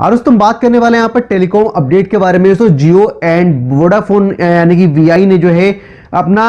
और दोस्तों बात करने वाले हैं यहाँ पर टेलीकॉम अपडेट के बारे में। तो जियो एंड वोडाफोन यानी कि वीआई ने जो है अपना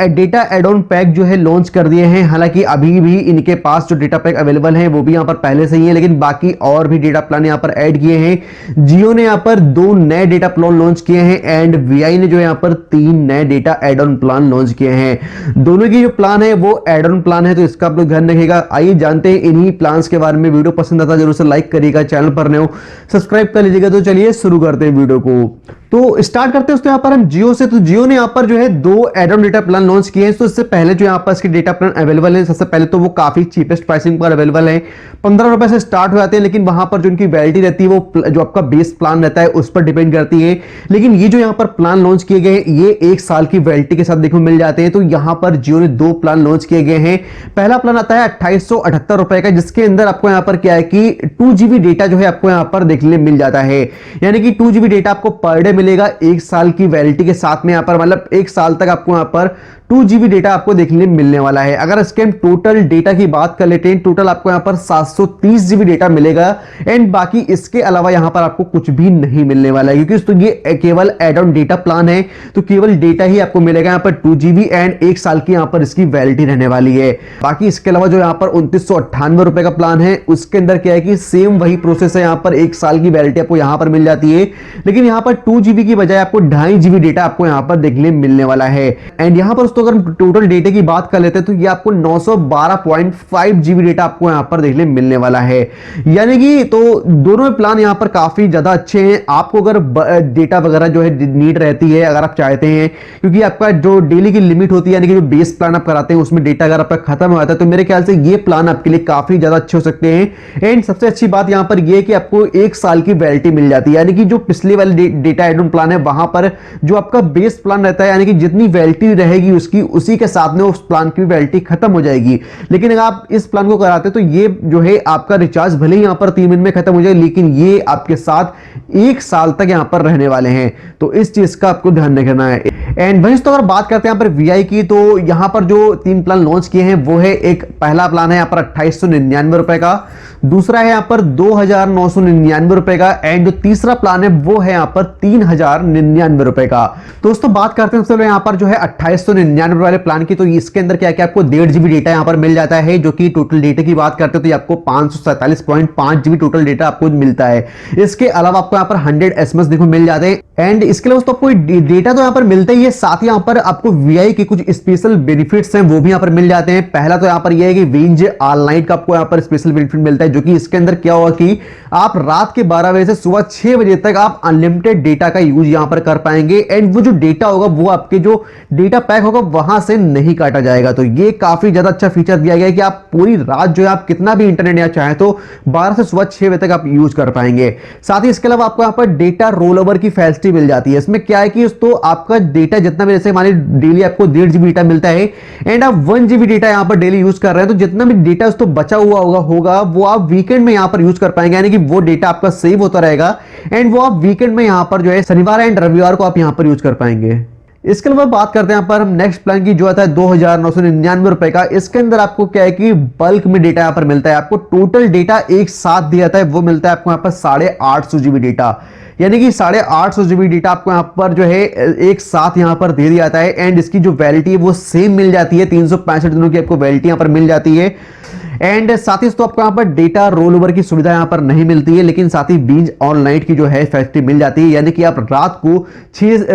डेटा एड ऑन पैक जो है लॉन्च कर दिए हैं। हालांकि अभी भी इनके पास जो डेटा पैक अवेलेबल है वो भी यहाँ पर पहले से ही है, लेकिन बाकी और भी डेटा प्लान यहाँ पर ऐड किए हैं। जियो ने यहाँ पर 2 नए डेटा प्लान लॉन्च किए हैं एंड वीआई ने जो यहाँ पर 3 नए data add on plan launch किए हैं। दोनों की जो प्लान है वो एड ऑन प्लान है, तो इसका आप लोग ध्यान रखिएगा। आइए जानते हैं इन्हीं प्लान्स के बारे में। वीडियो पसंद आता जरूर से लाइक करिएगा, चैनल पर नए हो सब्सक्राइब कर लीजिएगा। तो चलिए शुरू करते हैं वीडियो को। तो स्टार्ट करते हैं दोस्तों यहाँ पर हम जियो से। तो जियो ने यहाँ पर जो है 2 add on data plan launch किए हैं। तो इससे पहले जो यहाँ पर इसके डेटा प्लान अवेलेबल है, सबसे पहले तो वो काफी चीपेस्ट प्राइसिंग पर अवेलेबल है, 15 रुपए से स्टार्ट हो जाते हैं। लेकिन वहां पर जो उनकी वैलिडिटी रहती है वो जो आपका बेस प्लान रहता है उस पर डिपेंड करती है। लेकिन ये जो यहाँ पर प्लान लॉन्च किए गए ये 1 साल की वैलिडिटी के साथ देखने को मिल जाते हैं। तो यहाँ पर जियो ने 2 प्लान लॉन्च किए गए हैं। पहला प्लान आता है 2878 रुपए का, जिसके अंदर आपको यहाँ पर क्या है कि 2 GB डेटा जो है आपको यहाँ पर देखने मिल जाता है। यानी कि 2 GB डेटा आपको पर डे मिलेगा 1 साल की वैलिडिटी के साथ में। यहाँ पर मतलब 1 साल तक आपको यहाँ पर 2 GB डेटा आपको देखने मिलने वाला है। अगर इसके हम टोटल डेटा की बात कर लेते हैं, टोटल आपको यहाँ पर 730 GB डेटा मिलेगा एंड बाकी इसके अलावा यहाँ पर आपको कुछ भी नहीं मिलने वाला है, क्योंकि तो ये केवल एड ऑन डेटा प्लान है। तो केवल डेटा ही आपको मिलेगा यहाँ पर 2 GB एंड 1 साल की यहाँ पर इसकी वैलिडिटी रहने वाली है। बाकी इसके अलावा जो यहाँ पर 2998 रुपए का प्लान है उसके अंदर क्या है कि सेम वही प्रोसेस है। यहाँ पर 1 साल की वैलिडिटी आपको यहाँ पर मिल जाती है, लेकिन यहाँ पर 2 GB की बजाय आपको 2.5 GB डेटा आपको यहाँ पर देखने मिलने वाला है। एंड यहाँ पर अगर टोटल डेटा की बात कर लेते हैं तो ये आपको 912.5 GB डेटा आपको यहाँ पर देखने मिलने वाला है। यानी कि तो दोनों प्लान यहाँ पर काफी ज्यादा अच्छे हैं। आपको अगर डेटा वगैरह जो है नीड रहती है, अगर आप चाहते हैं, क्योंकि आपका जो डेली की लिमिट होती है यानी कि जो बेस प्लान आप कराते हैं उसमें डेटा अगर आपका खत्म हो जाता है, तो मेरे ख्याल से ये प्लान आपके लिए काफी ज्यादा अच्छे हो सकते हैं। एंड सबसे अच्छी बात यहाँ पर यह कि आपको 1 साल की वैलिडिटी मिल जाती है। यानी कि जो पिछले वाले डेटा एड ऑन प्लान है वहां पर जो आपका बेस प्लान रहता है, यानी कि जितनी वैलिडिटी रहेगी उसकी उसी के साथ में उस प्लान की वैलिडिटी खत्म हो जाएगी। लेकिन अगर आप इस प्लान को कराते तो ये जो है आपका रिचार्ज भले ही यहां पर 3 महीने में खत्म हो जाए, लेकिन ये आपके साथ 1 साल तक यहां पर रहने वाले हैं। तो इस चीज का आपको ध्यान रखना है। एंड वहीं तो अगर बात करते हैं यहां पर वीआई की, तो यहां पर जो 3 प्लान लॉन्च किए हैं वो है, एक पहला प्लान है यहां पर 2899 रुपए का, दूसरा है यहां पर 2999 रुपए का एंड जो तीसरा प्लान है वो है यहां पर 3099 रुपए का। दोस्तों बात करते हैं सबसे यहां पर जो है 2899 वाले प्लान की। तो इसके अंदर क्या क्या आपको 1.5 GB डेटा यहां पर मिल जाता है, जो कि टोटल डेटा की बात करते हो तो ये आपको 547.5 GB टोटल डेटा आपको मिलता है। इसके अलावा आपको यहां पर 100 SMS देखो मिल जाते हैं एंड इसके अलावा आपको डेटा तो यहां पर मिलता ही है, साथ ही यहां पर आपको वीआई के कुछ स्पेशल बेनिफिट्स हैं वो भी यहां पर मिल जाते हैं। पहला तो यहां पर यह है कि विंज ऑल नाइट का आपको यहां पर स्पेशल बेनिफिट मिलता है, जो कि इसके अंदर क्या होगा कि आप रात के 12 बजे से सुबह 6 बजे तक आप अनलिमिटेड डेटा का यूज यहां पर कर पाएंगे एंड वो जो डेटा होगा वो आपके जो डेटा पैक होगा वहां से नहीं काटा जाएगा। तो ये काफी ज्यादा अच्छा फीचर दिया गया है कि आप पूरी रात जो है आप कितना भी इंटरनेट या चाहे तो 12 से सुबह 6 बजे तक आप यूज कर पाएंगे। साथ ही इसके अलावा आपको यहां पर डेटा रोल ओवर की फैसिलिटी मिल जाती है। इसमें क्या है कि तो आपका डेटा जितना भी, जैसे मान लीजिए डेली आपको 1.5 GB डेटा मिलता है एंड आप 1 GB डेटा यहां पर डेली यूज कर रहे हैं, तो जितना भी डेटा तो बचा हुआ होगा वो आप वीकेंड में यहां पर यूज कर पाएंगे। यानी कि वो डेटा आपका सेव होता रहेगा एंड वो आप वीकेंड में यहां पर जो है शनिवार एंड रविवार को आप यहां पर यूज कर पाएंगे। इसके अलावा बात करते हैं यहाँ पर हम नेक्स्ट प्लान की, जो आता है 2999 रुपए का। इसके अंदर आपको क्या है कि बल्क में डेटा यहाँ पर मिलता है। आपको टोटल डेटा एक साथ दिया जाता है, वो मिलता है आपको यहाँ पर 850 GB डेटा। यानी कि 850 GB डेटा आपको यहाँ पर जो है एक साथ यहाँ पर दे दिया जाता है एंड इसकी जो वैलिडिटी है वो सेम मिल जाती है, 365 दिनों की आपको वैलिडिटी यहाँ पर मिल जाती है। एंड साथ ही तो आपको यहाँ पर डेटा रोल ओवर की सुविधा यहाँ पर नहीं मिलती है, लेकिन साथ ही बीज ऑल नाइट की जो है फैसिलिटी मिल जाती है। यानी कि आप रात को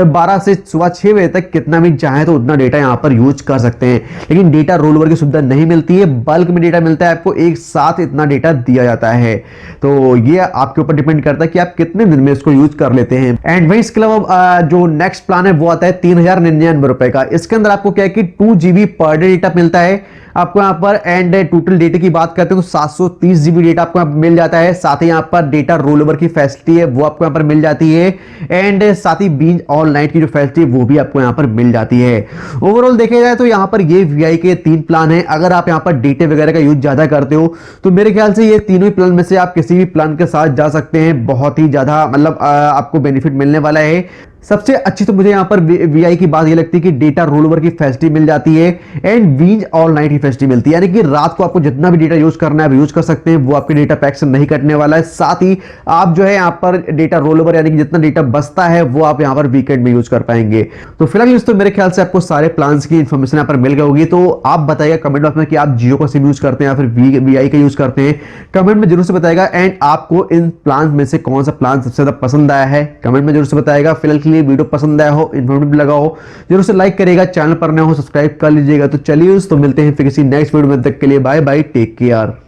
12 से सुबह 6 बजे तक कितना भी चाहे तो उतना डेटा यहाँ पर यूज कर सकते हैं, लेकिन डेटा रोल ओवर की सुविधा नहीं मिलती है। बल्क में डेटा मिलता है, आपको एक साथ इतना डेटा दिया जाता है। तो ये आपके ऊपर डिपेंड करता है कि आप कितने दिन में इसको यूज कर लेते हैं। एंड वही इसके अलावा जो नेक्स्ट प्लान है वो आता है 3099 रुपए का। इसके अंदर आपको क्या है कि 2 GB पर डे डेटा मिलता है आपको यहाँ पर एंड टोटल डेटा की बात करते हैं तो 730 GB डेटा आपको यहाँ पर मिल जाता है। साथ ही यहाँ पर डेटा रोल ओवर की फैसिलिटी है वो आपको यहाँ पर मिल जाती है एंड साथ ही बीज ऑल नाइट की जो फैसिलिटी है वो भी आपको यहाँ पर मिल जाती है। ओवरऑल देखा जाए तो यहाँ पर ये वीआई के 3 प्लान है। अगर आप यहाँ पर डेटा वगैरह का यूज ज्यादा करते हो तो मेरे ख्याल से ये तीनों ही प्लान में से आप किसी भी प्लान के साथ जा सकते हैं। बहुत ही ज्यादा मतलब आपको बेनिफिट मिलने वाला है। सबसे अच्छी तो मुझे यहाँ पर वीआई की बात ये लगती है कि डेटा रोलओवर की फैसिलिटी मिल जाती है एंड वीज ऑल नाइट की फैसिलिटी मिलती है, यानी कि रात को आपको जितना भी डेटा यूज करना है आप यूज कर सकते हैं, वो आपके डेटा पैक से नहीं कटने वाला है। साथ ही आप जो है यहाँ पर डेटा रोलओवर यानी कि जितना डेटा बचता है वो आप यहाँ पर वीकेंड में यूज कर पाएंगे। तो फिलहाल दोस्तों मेरे ख्याल से आपको सारे प्लान्स की इंफॉर्मेशन यहाँ पर मिल गई होगी। तो आप बताइएगा कमेंट बॉक्स में कि आप जियो का सिम यूज करते हैं या फिर वीआई का यूज करते हैं, कमेंट में जरूर से बताएगा। एंड आपको इन प्लान में से कौन सा प्लान सबसे ज्यादा पसंद आया है कमेंट में जरूर से बताएगा। फिलहाल के लिए वीडियो पसंद आया हो, इन्फॉर्मेटिव लगा हो, जरूर से लाइक करेगा, चैनल पर नया हो सब्सक्राइब कर लीजिएगा। तो चलिए दोस्तों मिलते हैं फिर किसी नेक्स्ट वीडियो में, तक के लिए बाय बाय, टेक केयर।